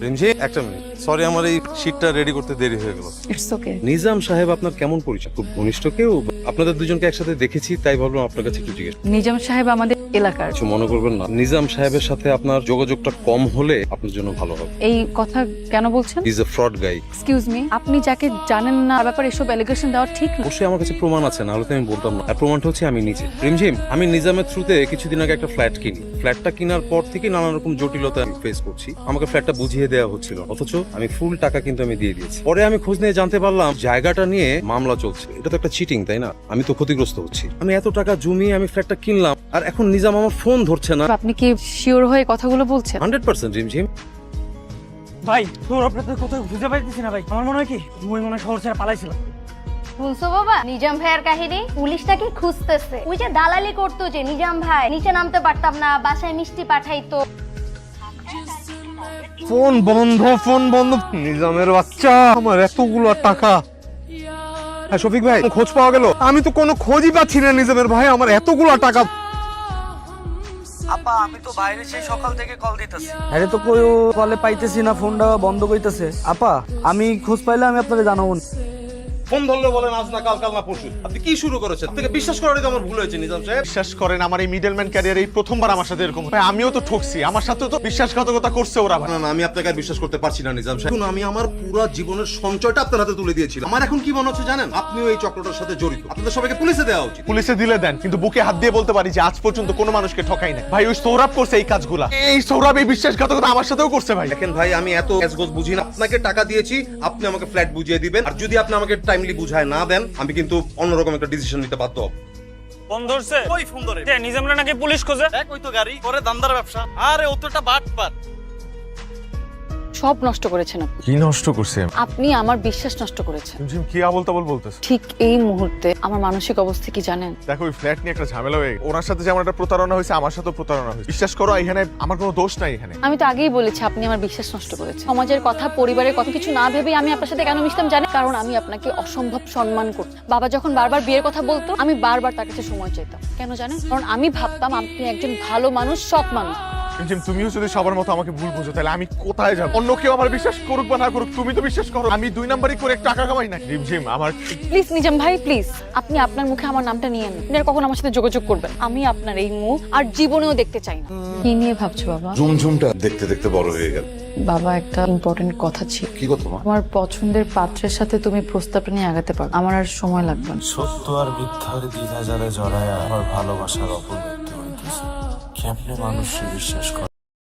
রিমঝি, একটা minute. Sorry, আমার এই শীটটা রেডি করতে দেরি হয়ে গেল। It's okay. নিজাম সাহেব আপনার কেমন পরিচয়? খুব ঘনিষ্ঠ কেউ? আপনাদের দুজনকে একসাথে দেখেছি, তাই ভাবলাম আপনার কাছে একটু জিজ্ঞেস। নিজাম সাহেব আমাদের এলাকার। কিছু মনে করবেন না, নিজাম সাহেবের সাথে আপনার যোগাযোগটা কম হলে আপনার জন্য ভালো হবে। এই কথা কেন বলছেন? Is a fraud guy. Excuse me, আপনি যাকে জানেন না তার ব্যাপারে এসব অ্যালিগেশন দেওয়া ঠিক না। অবশ্যই আমার কাছে প্রমাণ আছে, নাহলে তো আমি বলতাম না। আর প্রমাণটা হচ্ছে আমি নিজে। রিমঝিম, আমি নিজামের থ্রুতে কিছুদিন আগে একটা ফ্ল্যাট কিনি। ফ্ল্যাটটা কেনার পর থেকে নানা রকম জটিলতা ফেস করছি। আমাকে ফ্ল্যাটটা বুঝিয়ে দেওয়া হচ্ছিল, অথচ আমি ফুল টাকা কিন্তু আমি দিয়ে দিয়েছি। পরে আমি খোঁজ নিয়ে জানতে পারলাম জায়গাটা নিয়ে মামলা চলছে। এটা তো একটা চিটিং, তাই না? আমি তো ক্ষতিগ্রস্ত হচ্ছি। আমি এত টাকা জমিয়ে আমি ফ্ল্যাটটা কিনলাম, আর এখন নিজাম আমার ফোন ধরছে না। আপনি কি শিওর হয়ে কথাগুলো বলছেন? 100% রিমঝিম। ভাই তোর আপনাদের কোথাও খুঁজে পাইতেছি না ভাই। আমার মনে হয় কি তুই মনে হয় শহর ছেড়ে পালাইছিলাম। শুনছো বাবা নিজাম ভাইয়ের কাহিনী? পুলিশটাকে খুঁজতেছে। ওই যে দালালি করতো যে নিজাম ভাই, নিচে নামতে পারতাম না, বাসায় মিষ্টি পাঠাইতো। ফোন বন্ধ, ফোন বন্ধ। নিজামের বাচ্চা, আমার এতগুলো টাকা। হ্যাঁ শফিক ভাই, খোঁজ পাওয়া গেল? আমি তো কোনো খোঁজই পাচ্ছি না নিজামের ভাই, আমার এতগুলো টাকা। আপা আমি তো বাইরে সেই সকাল থেকে কল দিতেছি, আরে তো কই কলে পাইতেছি না, ফোনটা বন্ধ কইতেছে। আপা আমি খোঁজ পাইলে আমি আপনাকে জানাবো। ফোন ধরলে বলেন আজ না কাল, কাল না পরশু। আপনি কি শুরু করেছেন? আপনাকে বিশ্বাস করারই তো আমার ভুল হয়েছে নিজাম সাহেব। বিশ্বাস করেন, আমার এই মিডলম্যান ক্যারিয়ারে এই প্রথমবার আমার সাথে এরকম। ভাই আমিও তো ঠকছি, আমার সাথে তো বিশ্বাসঘাতকতা করছে ওরা। না না, আমি আপনাকে আর বিশ্বাস করতে পারছি না নিজাম সাহেব। আমি আমার পুরো জীবনের সঞ্চয়টা আপনার হাতে তুলে দিয়েছিলাম। আমার এখন কি মনে হচ্ছে জানেন? আপনিও এই চক্রটার সাথে জড়িত। আপনাদের সবাইকে পুলিশে দেওয়া উচিত। পুলিশে দিলে দেন, কিন্তু বুকে হাত দিয়ে বলতে পারি যে আজ পর্যন্ত কোনো মানুষকে ঠকাই না। ভাই ওই সৌরভ করছে এই কাজগুলা। এই সৌরভ এই বিশ্বাসঘাতকতা আমার সাথেও করছে ভাই। দেখেন ভাই, আমি এত গ্যাসগোজ বুঝি না। আপনাকে টাকা দিয়েছি, আপনি আমাকে ফ্ল্যাট বুঝিয়ে দিবেন। আর যদি আপনি আমাকে টাইমলি বুঝায় না দেন, আমি কিন্তু অন্যরকম একটা ডিসিশন নিতে বাধ্য হব। ফোন ধরছে? ওই ফোন ধরে যে নিজামরা নাকি পুলিশ খোঁজে। দেখ ওই তো গাড়ি করে দান্দার ব্যবসা। আরে ও তো একটা বাটপার। সব নষ্ট করেছেন আপনি। কি নষ্ট করছে? আপনি আমার বিশ্বাস নষ্ট করেছেন। কি আবল তাবল বলতেছ? ঠিক এই মুহূর্তে আমার মানসিক অবস্থা কি জানেন? দেখো ওই ফ্ল্যাট নিয়ে একটা ঝামেলা হয়ে গেছে। ওনার সাথে যেমন একটা প্রতারণা হয়েছে, আমার সাথেও প্রতারণা হয়েছে। বিশ্বাস করো এখানে আমার কোনো দোষ নাই। এখানে আমি তো আগেই বলেছি আপনি আমার বিশ্বাস নষ্ট করেছেন। সমাজের কথা, পরিবারের কথা কিছু না ভেবে আমি আপনার সাথে কেন মিশতাম জানেন? কারণ আমি আপনাকে অসম্ভব সম্মান করতাম। বাবা যখন বারবার বিয়ের কথা বলতো, আমি বারবার তার কাছে সময় চাইতাম। কেন জানেন? কারণ আমি ভাবতাম আপনি একজন ভালো মানুষ, সৎ মানুষ। তুমিও যদি সবার মতো আমাকে ভুল বুঝো, তাহলে আমি কোথায় যাবো? অন্য কেউ আমার বিশ্বাস করুক বা না করুক, তুমি তো বিশ্বাস করো। আমি 2 নাম্বারই করে টাকা কামাই না। রিমঝিম আমার প্লিজ নিজাম ভাই, প্লিজ আপনি আপনার মুখে আমার নামটা নিয়ে নেন। আপনি আর কখন আমার সাথে যোগাযোগ করবেন? আমি আপনার এই মুখ আর জীবনেও দেখতে চাই না। কি নিয়ে ভাবছো বাবা? ঝুমঝুমটা দেখতে দেখতে বড় হয়ে গেল। বাবা একটা ইম্পর্টেন্ট কথা ছিল। কি কথা মা? আমার পছন্দের পাত্রের সাথে তুমি প্রস্তাবটা নিয়ে আগাতে পারো। আমার আর সময় লাগবে না। সত্য আর মিথ্যার দ্বিধা জালে জড়ায় আমার ভালোবাসার অপমৃত্যু হইতেছে। কেমনে মানুষকে বিশ্বাস করে?